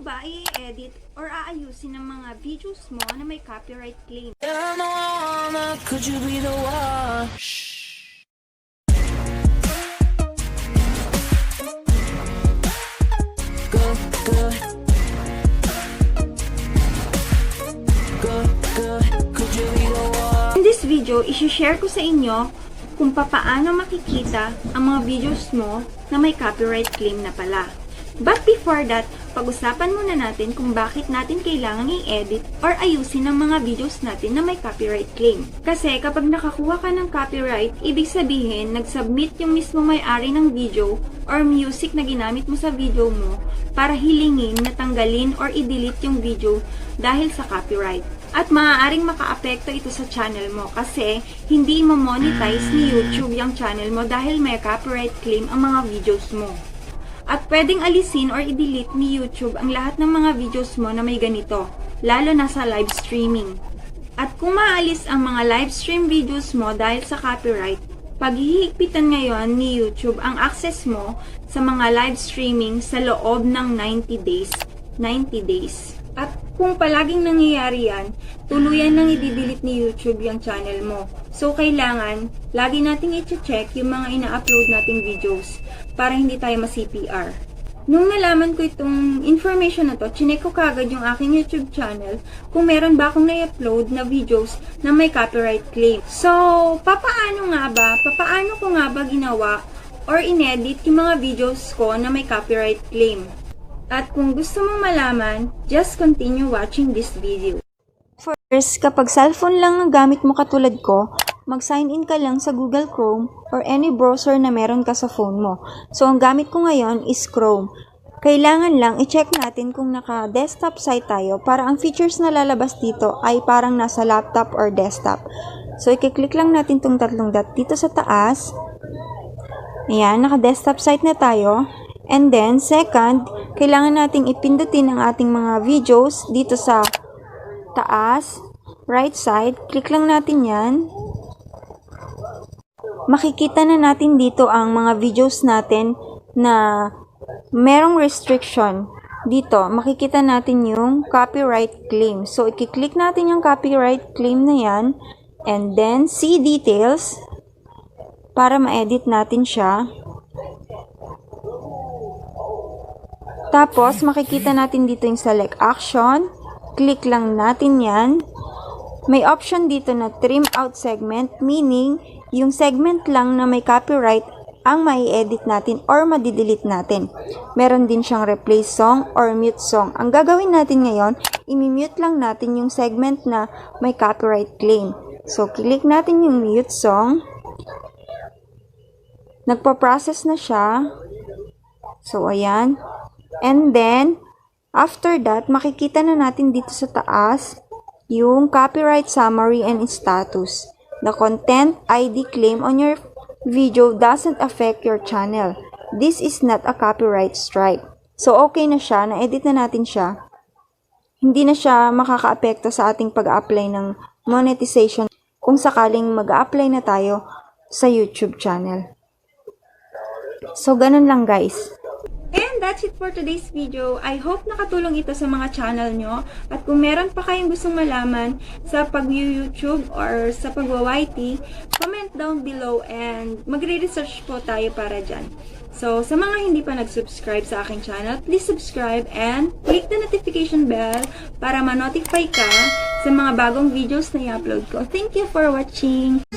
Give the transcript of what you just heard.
ba i-edit or aayusin ng mga videos mo na may copyright claim? Could you be the one? Good, good. Good, good. Could you be the one? In this video, isi-share ko sa inyo kung papaano makikita ang mga videos mo na may copyright claim na pala. But before that, pag-usapan muna natin kung bakit natin kailangan i-edit or ayusin ang mga videos natin na may copyright claim. Kasi kapag nakakuha ka ng copyright, ibig sabihin, nag-submit yung mismo may-ari ng video or music na ginamit mo sa video mo para hilingin na tanggalin or i-delete yung video dahil sa copyright. At maaaring maka-apekto ito sa channel mo kasi hindi mo monetize ni YouTube yung channel mo dahil may copyright claim ang mga videos mo. At pwedeng alisin or i-delete ni YouTube ang lahat ng mga videos mo na may ganito, lalo na sa live streaming. At kung maalis ang mga live stream videos mo dahil sa copyright, paghihigpitan ngayon ni YouTube ang access mo sa mga live streaming sa loob ng 90 days. 90 days. At kung palaging nangyayari yan, tuluyan nang i-delete ni YouTube yung channel mo. So, kailangan, lagi nating i-check yung mga ina-upload nating videos para hindi tayo ma-CPR. Nung nalaman ko itong information na to, chinek ko kagad yung aking YouTube channel kung meron ba akong na-upload na videos na may copyright claim. So, papaano ko nga ba ginawa or inedit yung mga videos ko na may copyright claim? At kung gusto mong malaman, just continue watching this video. First, kapag cellphone lang ang gamit mo katulad ko, mag-sign in ka lang sa Google Chrome or any browser na meron ka sa phone mo. So, ang gamit ko ngayon is Chrome. Kailangan lang i-check natin kung naka-desktop site tayo para ang features na lalabas dito ay parang nasa laptop or desktop. So, i-click lang natin itong tatlong dot dito sa taas. Ayan, naka-desktop site na tayo. And then, second, kailangan nating ipindutin ang ating mga videos dito sa taas, right side. Click lang natin yan. Makikita na natin dito ang mga videos natin na merong restriction. Dito, makikita natin yung copyright claim. So, i-click natin yung copyright claim na yan. And then, see details para ma-edit natin siya. Tapos, makikita natin dito yung select action. Click lang natin yan. May option dito na trim out segment, meaning yung segment lang na may copyright ang mai-edit natin or madidelete natin. Meron din siyang replace song or mute song. Ang gagawin natin ngayon, imi-mute lang natin yung segment na may copyright claim. So, click natin yung mute song. Nagpa-process na siya. So, ayan. And then, after that, makikita na natin dito sa taas yung copyright summary and status. The content ID claim on your video doesn't affect your channel. This is not a copyright strike. So, okay na siya. Na-edit na natin siya. Hindi na siya makaka-apekto sa ating pag-apply ng monetization kung sakaling mag-apply na tayo sa YouTube channel. So, ganun lang guys. And that's it for today's video. I hope nakatulong ito sa mga channel nyo. At kung meron pa kayong gustong malaman sa pag-YouTube or sa pag-YT, comment down below and magre-research po tayo para dyan. So, sa mga hindi pa nag-subscribe sa aking channel, please subscribe and click the notification bell para ma-notify ka sa mga bagong videos na i-upload ko. Thank you for watching!